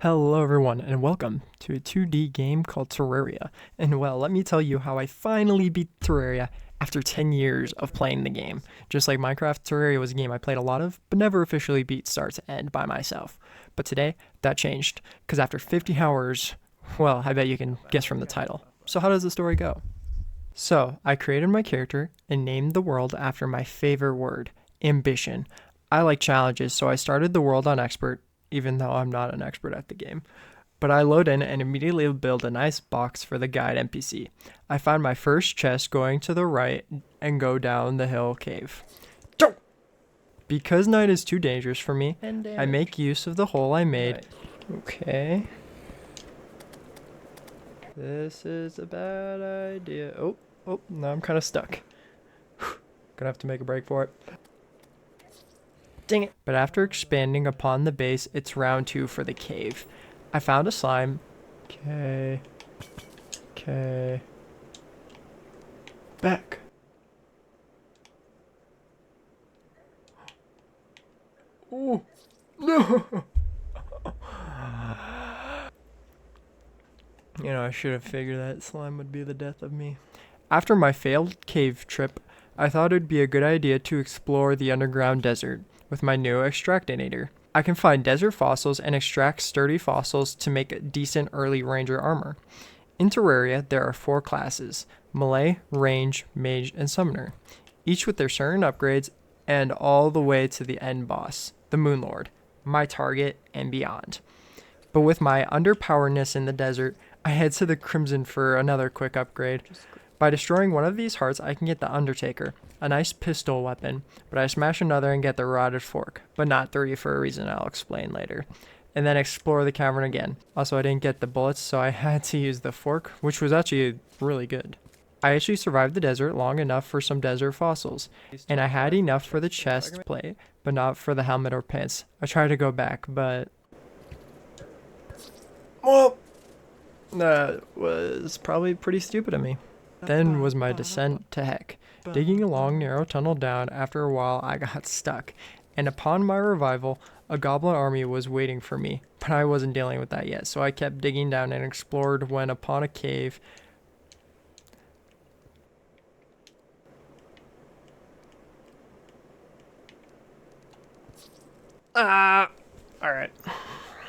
Hello everyone and welcome to a 2D game called Terraria. And well, let me tell you how I finally beat Terraria after 10 years of playing the game. Just like Minecraft, Terraria was a game I played a lot of, but never officially beat start to end by myself. But today, that changed, because after 50 hours, well, I bet you can guess from the title. So how does the story go? So, I created my character and named the world after my favorite word, ambition. I like challenges, so I started the world on expert, even though I'm not an expert at the game. But I load in and immediately build a nice box for the guide NPC. I find my first chest going to the right and go down the hill cave. Because night is too dangerous for me, I make use of the hole I made. Okay. This is a bad idea. Oh, now I'm kind of stuck. Gonna have to make a break for it. Dang it. But after expanding upon the base, it's round 2 for the cave. I found a slime. Okay. Back. Oh, no. I should have figured that slime would be the death of me. After my failed cave trip, I thought it would be a good idea to explore the underground desert with my new extractinator. I can find desert fossils and extract sturdy fossils to make decent early ranger armor. In Terraria, there are 4 classes: melee, range, mage, and summoner, each with their certain upgrades and all the way to the end boss, the Moonlord, my target and beyond. But with my underpoweredness in the desert, I head to the Crimson for another quick upgrade. By destroying one of these hearts, I can get the Undertaker, a nice pistol weapon, but I smash another and get the Rotted Fork, but not 3 for a reason I'll explain later. And then explore the cavern again. Also, I didn't get the bullets, so I had to use the fork, which was actually really good. I actually survived the desert long enough for some desert fossils, and I had enough for the chest plate, but not for the helmet or pants. I tried to go back, but... well, that was probably pretty stupid of me. Then was my descent to heck. Digging a long, narrow tunnel down, after a while I got stuck, and upon my revival, a goblin army was waiting for me, but I wasn't dealing with that yet, so I kept digging down and explored when upon a cave. Alright.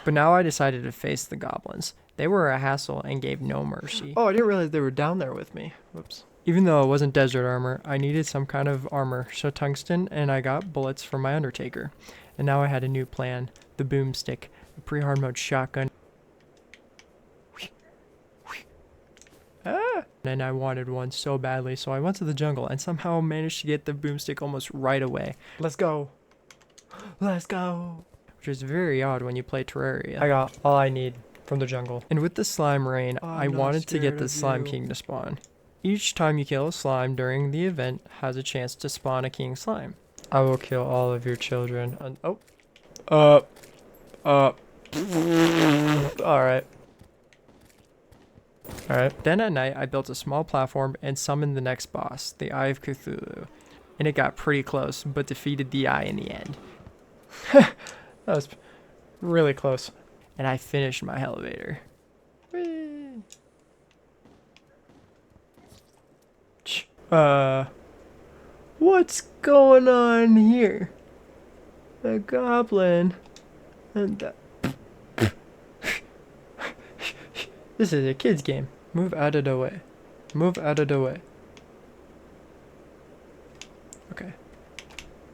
But now I decided to face the goblins. They were a hassle and gave no mercy. Oh, I didn't realize they were down there with me. Whoops. Even though it wasn't desert armor, I needed some kind of armor, so tungsten, and I got bullets from my Undertaker. And now I had a new plan, the boomstick, a pre-hard mode shotgun. And I wanted one so badly, so I went to the jungle and somehow managed to get the boomstick almost right away. Let's go. Let's go. Which is very odd when you play Terraria. I got all I need from the jungle. And with the slime rain, I wanted to get the Slime King to spawn. Each time you kill a slime during the event has a chance to spawn a king slime. I will kill all of your children. Alright. Then at night, I built a small platform and summoned the next boss, the Eye of Cthulhu. And it got pretty close, but defeated the eye in the end. That was really close. And I finished my elevator. Whee! What's going on here? A goblin. And this is a kid's game. Move out of the way. Move out of the way. Okay.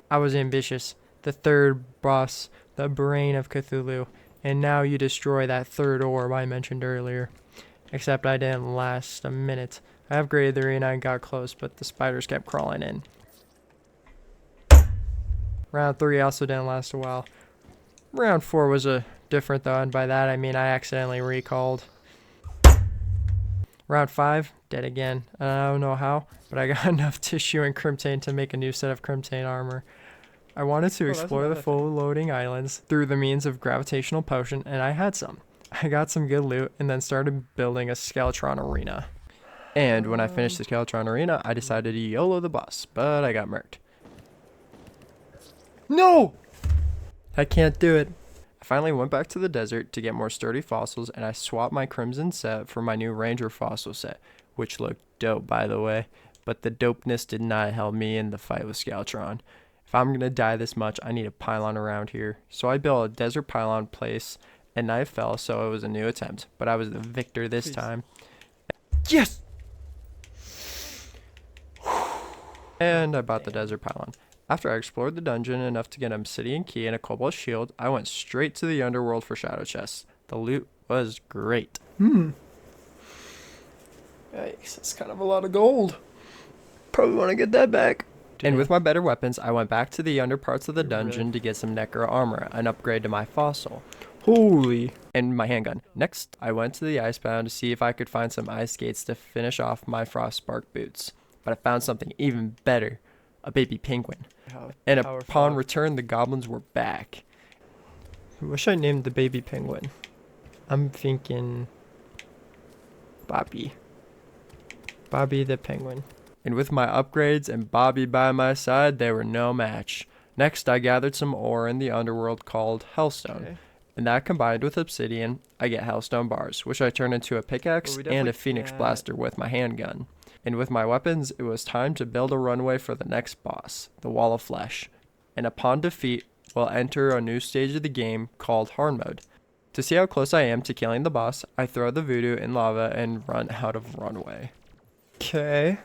I was ambitious. The third boss, the brain of Cthulhu. And now you destroy that third orb I mentioned earlier. Except I didn't last a minute. I upgraded the arena and got close, but the spiders kept crawling in. Round 3 also didn't last a while. Round 4 was different though, and by that I mean I accidentally recalled. Round 5, dead again. I don't know how, but I got enough tissue and crimtane to make a new set of crimtane armor. I wanted to explore the full loading islands through the means of gravitational potion, and I had some. I got some good loot and then started building a Skeletron arena. And when I finished the Skeletron arena, I decided to YOLO the boss, but I got murked. No! I can't do it. I finally went back to the desert to get more sturdy fossils, and I swapped my crimson set for my new ranger fossil set, which looked dope, by the way. But the dopeness did not help me in the fight with Scoutron. If I'm gonna die this much, I need a pylon around here. So I built a desert pylon place, and I fell, so it was a new attempt. But I was the victor this time. Yes! And I bought the desert pylon. After I explored the dungeon enough to get an obsidian key and a cobalt shield, I went straight to the underworld for shadow chests. The loot was great. Yikes, that's kind of a lot of gold. Probably want to get that back. And with my better weapons, I went back to the under parts of the dungeon to get some Necro armor, an upgrade to my fossil. Holy. And my handgun. Next, I went to the Icebound to see if I could find some ice skates to finish off my Frostspark boots. But I found something even better. A baby penguin. And upon return, the goblins were back. I wish I named the baby penguin. I'm thinking Bobby. Bobby the penguin. And with my upgrades and Bobby by my side, they were no match. Next, I gathered some ore in the underworld called Hellstone. Okay. And that combined with obsidian, I get Hellstone bars, which I turn into a pickaxe and a Phoenix blaster with my handgun. And with my weapons, it was time to build a runway for the next boss, the Wall of Flesh. And upon defeat, we'll enter a new stage of the game called Hard Mode. To see how close I am to killing the boss, I throw the voodoo in lava and run out of runway. Okay.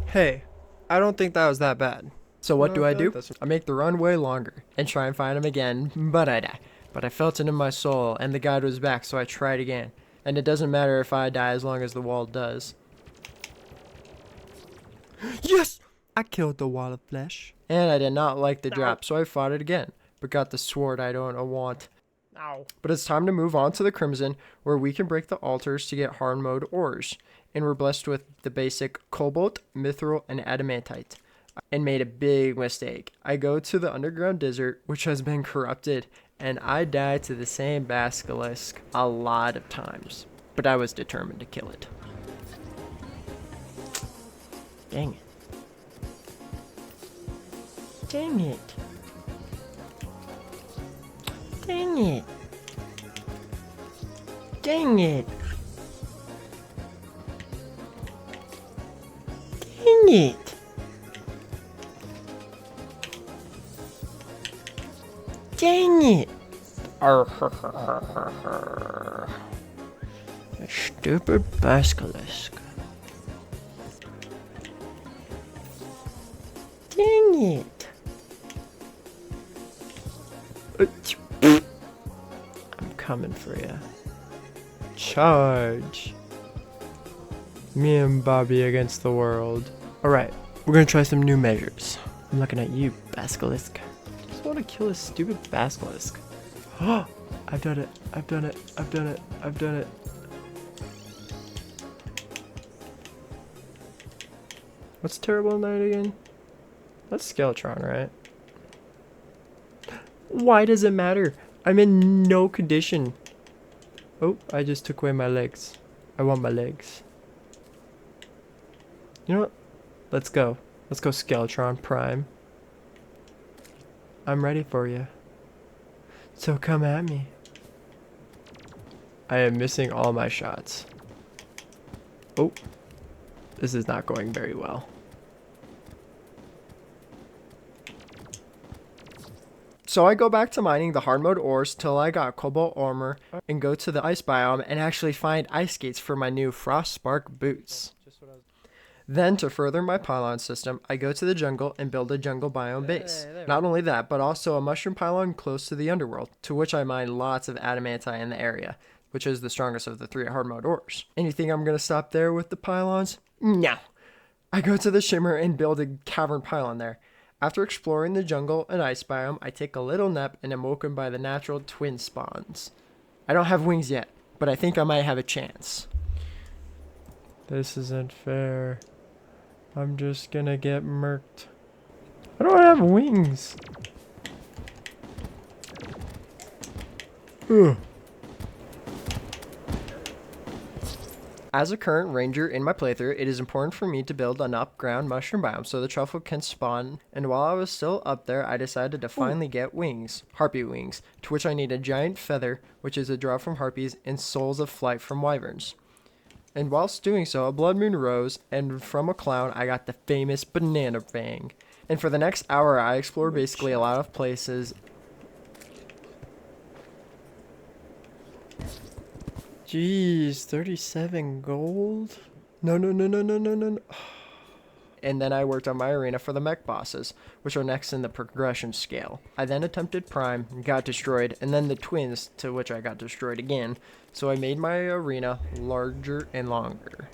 Hey, I don't think that was that bad. So what do? I make the runway longer and try and find him again, but I die. But I felt it in my soul, and the guide was back, so I tried again. And it doesn't matter if I die as long as the wall does. Yes! I killed the Wall of Flesh. And I did not like the drop, so I fought it again. But got the sword I don't want. Ow. But it's time to move on to the Crimson, where we can break the altars to get hard mode ores. And we're blessed with the basic cobalt, mithril, and adamantite. And made a big mistake. I go to the underground desert, which has been corrupted, and I die to the same basilisk a lot of times. But I was determined to kill it. Dang it. Dang it. Dang it. Dang it. Dang it. Dang it. A stupid basilisk. Dang it. I'm coming for you. Charge. Me and Bobby against the world. Alright, we're gonna try some new measures. I'm looking at you, basilisk. I just want to kill this stupid basilisk. Oh, I've done it. I've done it. I've done it. I've done it. What's Terrible Night again? That's Skeletron, right? Why does it matter? I'm in no condition. Oh, I just took away my legs. I want my legs. You know what? Let's go. Let's go Skeletron Prime. I'm ready for you. So come at me. I am missing all my shots. Oh. This is not going very well. So I go back to mining the hard mode ores till I got cobalt armor and go to the ice biome and actually find ice skates for my new Frostspark boots. Then to further my pylon system, I go to the jungle and build a jungle biome base. Not only that, but also a mushroom pylon close to the underworld, to which I mine lots of adamantite in the area, which is the strongest of the 3 hard mode ores. And you think I'm going to stop there with the pylons? No. I go to the shimmer and build a cavern pylon there. After exploring the jungle and ice biome, I take a little nap and am woken by the natural twin spawns. I don't have wings yet, but I think I might have a chance. This isn't fair. I'm just gonna get murked. I don't have wings. Ugh. As a current ranger in my playthrough, it is important for me to build an up-ground mushroom biome so the truffle can spawn, and while I was still up there, I decided to finally get wings, harpy wings, to which I need a giant feather, which is a draw from harpies, and souls of flight from wyverns. And whilst doing so, a blood moon rose, and from a clown, I got the famous banana fang. And for the next hour, I explored basically a lot of places. Jeez, 37 gold? No. And then I worked on my arena for the mech bosses, which are next in the progression scale. I then attempted Prime, got destroyed, and then the twins, to which I got destroyed again. So I made my arena larger and longer.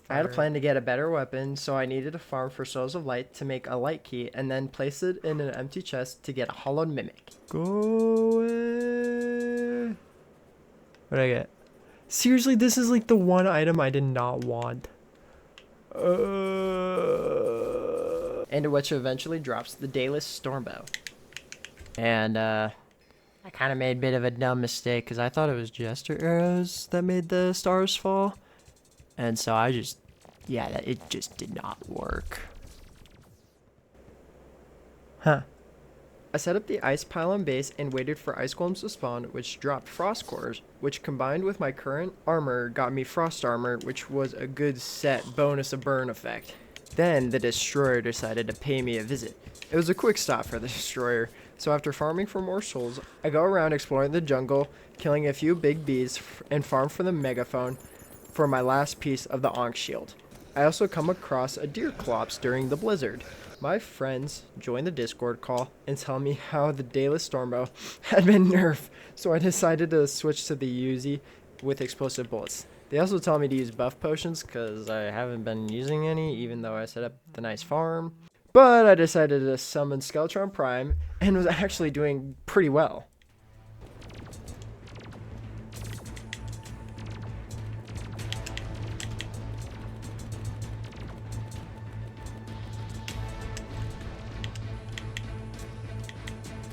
I had a plan to get a better weapon, so I needed to farm for Souls of Light to make a light key, and then place it in an empty chest to get a hollowed mimic. Go away. What'd I get? Seriously, this is like the one item I did not want. And which eventually drops the Dayless Stormbow. And I kind of made a bit of a dumb mistake because I thought it was Jester arrows that made the stars fall. And so it just did not work. Huh. I set up the ice pylon base and waited for ice golems to spawn, which dropped frost cores, which combined with my current armor got me frost armor, which was a good set bonus of burn effect. Then the destroyer decided to pay me a visit. It was a quick stop for the destroyer, so after farming for more souls, I go around exploring the jungle, killing a few big bees, and farm for the megaphone for my last piece of the Ankh shield. I also come across a deer clops during the blizzard. My friends join the Discord call and tell me how the Dayless Stormbow had been nerfed, so I decided to switch to the Uzi with explosive bullets. They also tell me to use buff potions because I haven't been using any, even though I set up the nice farm. But I decided to summon Skeletron Prime and was actually doing pretty well.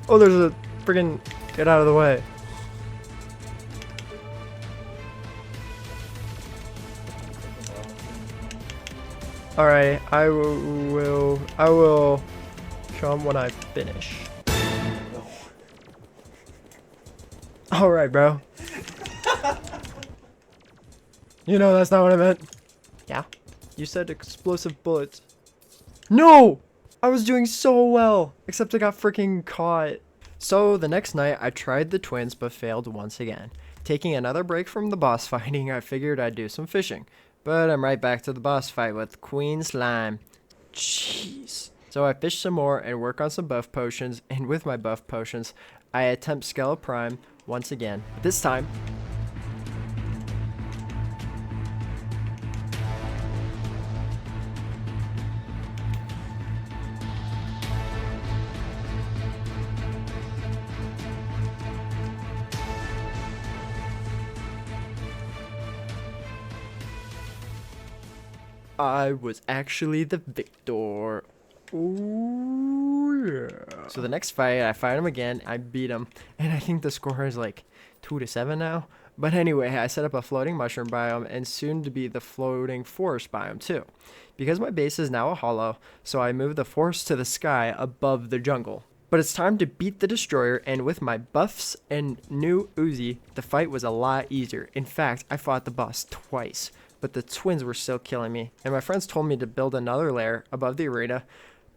Oh, there's a friggin' get out of the way. Alright, I will come when I finish. Alright, bro. You know that's not what I meant. Yeah? You said explosive bullets. No! I was doing so well, except I got freaking caught. So the next night I tried the twins but failed once again. Taking another break from the boss fighting, I figured I'd do some fishing. But I'm right back to the boss fight with Queen Slime. Jeez. So I fish some more and work on some buff potions, and with my buff potions, I attempt Skele Prime once again. But this time, I was actually the victor. Ooh, yeah. So the next fight, I fight him again. I beat him. And I think the score is like 2-7 now. But anyway, I set up a floating mushroom biome and soon to be the floating forest biome too. Because my base is now a hollow, so I moved the forest to the sky above the jungle. But it's time to beat the destroyer, and with my buffs and new Uzi, the fight was a lot easier. In fact, I fought the boss twice. But the twins were still killing me, and my friends told me to build another lair above the arena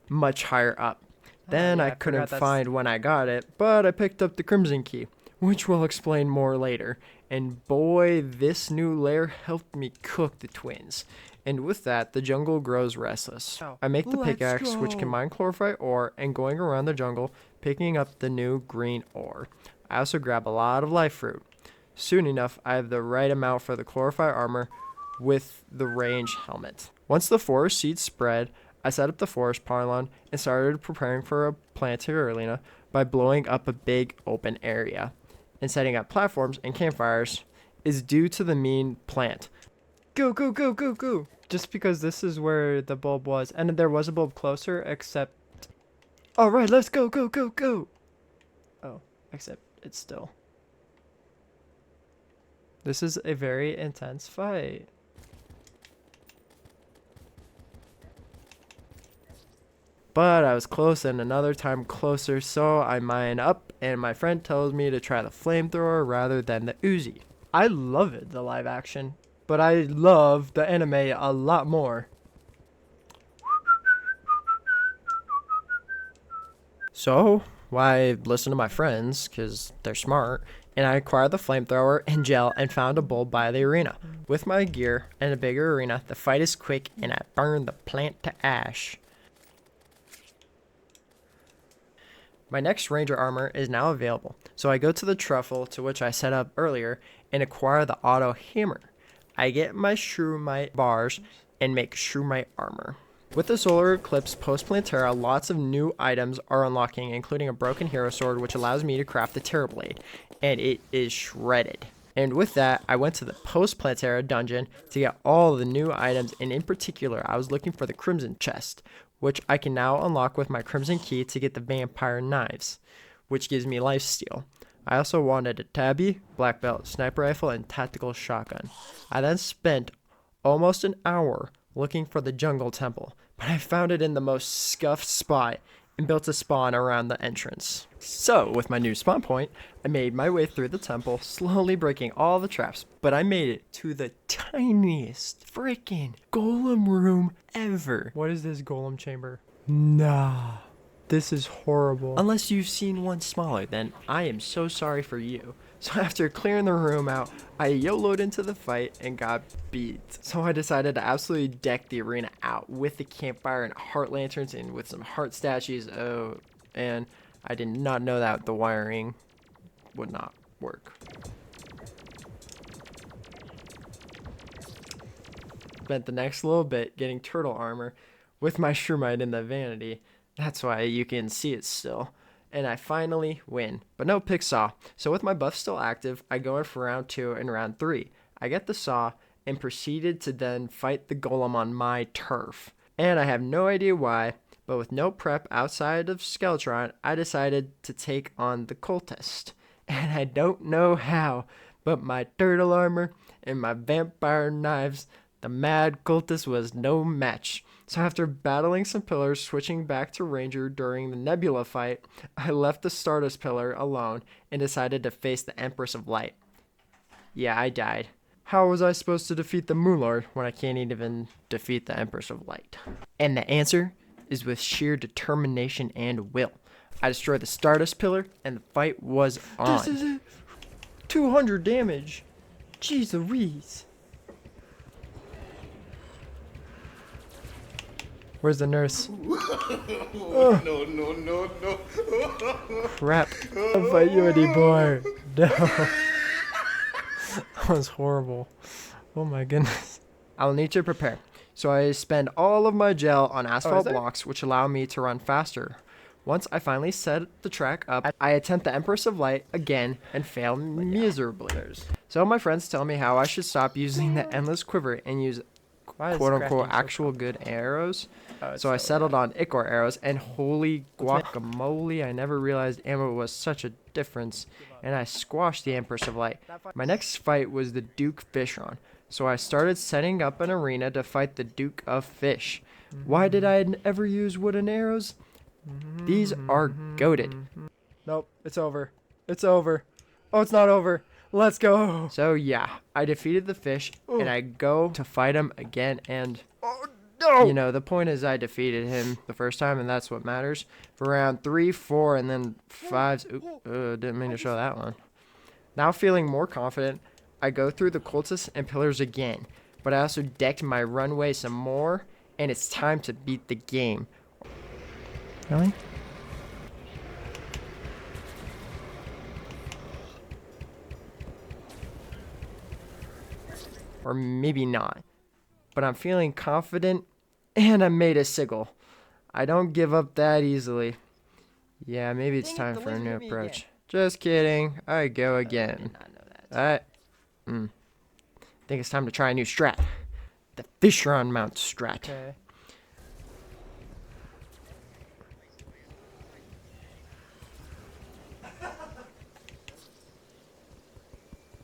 much higher up. Then I couldn't find when I got it, but I picked up the Crimson Key, which we'll explain more later. And boy, this new lair helped me cook the twins. And with that, the jungle grows restless. I make the pickaxe, which can mine chlorophyte ore, and going around the jungle, picking up the new green ore. I also grab a lot of life fruit. Soon enough, I have the right amount for the chlorophyte armor with the range helmet. Once the forest seeds spread, I set up the forest pylon and started preparing for a planting arena by blowing up a big open area. And setting up platforms and campfires is due to the mean plant. Go, go, go, go, go! Just because this is where the bulb was, and there was a bulb closer, except... Alright, let's go, go, go, go! Oh, except it's still... This is a very intense fight. but I was close and another time closer, so I mine up and my friend tells me to try the flamethrower rather than the Uzi. I love it, the live action, but I love the anime a lot more. So, I listened to my friends, because they're smart, and I acquired the flamethrower and gel and found a bowl by the arena. With my gear and a bigger arena, the fight is quick and I burn the plant to ash. My next ranger armor is now available, so I go to the truffle to which I set up earlier and acquire the auto hammer. I get my shroomite bars and make shroomite armor. With the solar eclipse post-Plantera, lots of new items are unlocking, including a broken hero sword, which allows me to craft the Terra Blade, and it is shredded. And with that, I went to the post-Plantera dungeon to get all the new items, and in particular, I was looking for the Crimson Chest, which I can now unlock with my Crimson Key to get the Vampire Knives, which gives me lifesteal. I also wanted a Tabby, Black Belt, Sniper Rifle, and Tactical Shotgun. I then spent almost an hour looking for the Jungle Temple, but I found it in the most scuffed spot and built a spawn around the entrance. So, with my new spawn point, I made my way through the temple, slowly breaking all the traps, but I made it to the tiniest freaking golem room ever. What is this golem chamber? Nah, this is horrible. Unless you've seen one smaller, then I am so sorry for you. So after clearing the room out, I YOLO'd into the fight and got beat. So I decided to absolutely deck the arena out with the campfire and heart lanterns and with some heart statues. Oh, and I did not know that the wiring would not work. Spent the next little bit getting turtle armor with my shroomite in the vanity. That's why you can see it still. And I finally win, but no pick saw. So with my buff still active, I go in for round 2 and round 3. I get the saw and proceeded to then fight the golem on my turf. And I have no idea why, but with no prep outside of Skeletron, I decided to take on the cultist. And I don't know how, but my turtle armor and my vampire knives, the mad cultist was no match. So after battling some pillars, switching back to Ranger during the Nebula fight, I left the Stardust pillar alone and decided to face the Empress of Light. Yeah, I died. How was I supposed to defeat the Moonlord when I can't even defeat the Empress of Light? And the answer is with sheer determination and will. I destroyed the Stardust pillar and the fight was on. This is it. 200 damage. Jeez Louise. Where's the nurse? Oh. No. Crap. I'll fight you anymore. No. That was horrible. Oh my goodness. I'll need to prepare. So I spend all of my gel on asphalt blocks, which allow me to run faster. Once I finally set the track up, I attempt the Empress of Light again and fail miserably. So my friends tell me how I should stop using the Endless Quiver and use quote-unquote actual good arrows. So I settled on Ichor arrows, and holy guacamole, I never realized ammo was such a difference, and I squashed the Empress of Light. My next fight was the Duke Fishron, so I started setting up an arena to fight the Duke of Fish. Why did I ever use wooden arrows? These are goated. Nope, it's over. It's over. Oh, it's not over. Let's go. So yeah, I defeated the fish, and I go to fight him again, and you know, the point is I defeated him the first time, and that's what matters. For round 3, 4, and then 5. Didn't mean to show that one. Now feeling more confident, I go through the cultists and pillars again, but I also decked my runway some more, and it's time to beat the game. Really? Or maybe not. But I'm feeling confident, and I made a sigil. I don't give up that easily. Yeah, maybe it's time for a new approach. Just kidding. I go again. I think it's time to try a new strat. The Fishron mount strat. Okay.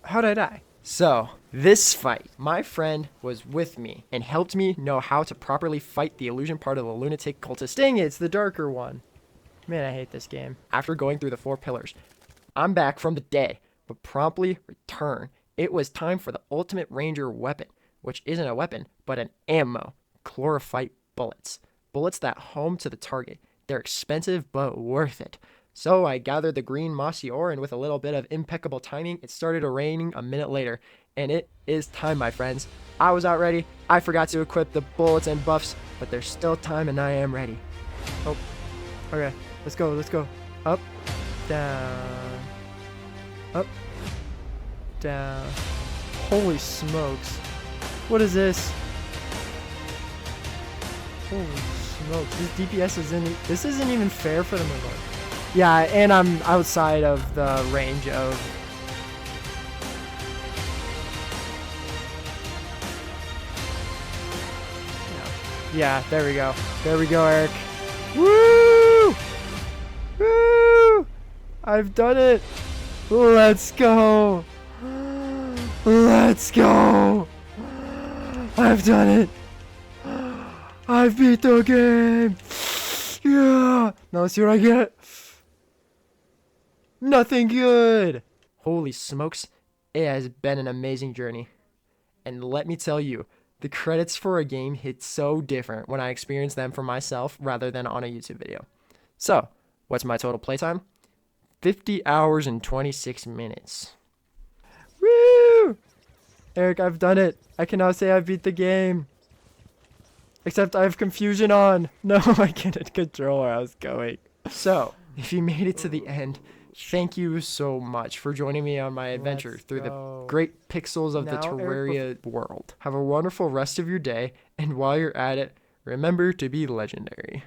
How'd I die? So, this fight, my friend was with me and helped me know how to properly fight the illusion part of the lunatic cultist. Dang it, it's the darker one. Man, I hate this game. After going through the 4 pillars, I'm back from the dead, but promptly return. It was time for the ultimate ranger weapon, which isn't a weapon, but an ammo. Chlorophyte bullets. Bullets that home to the target. They're expensive, but worth it. So I gathered the green mossy ore, and with a little bit of impeccable timing, it started raining a minute later. And it is time, my friends. I was out ready. I forgot to equip the bullets and buffs, but there's still time and I am ready. Oh, okay. Let's go, let's go. Up, down, up, down. Holy smokes. What is this? Holy smokes. This DPS this isn't even fair for the Moonlord. Yeah, and I'm outside of the range of... Yeah, there we go. There we go, Eric. Woo! Woo! I've done it. Let's go. Let's go. I've done it. I've beat the game. Yeah. Now let's see what I get. Nothing good. Holy smokes. It has been an amazing journey. And let me tell you, the credits for a game hit so different when I experience them for myself rather than on a YouTube video. So, what's my total playtime? 50 hours and 26 minutes. Woo! Eric, I've done it. I can now say I beat the game. Except I have confusion on. No, I can't control where I was going. So, if you made it to the end, thank you so much for joining me on my adventure through the great pixels of the Terraria world. Have a wonderful rest of your day, and while you're at it, remember to be legendary.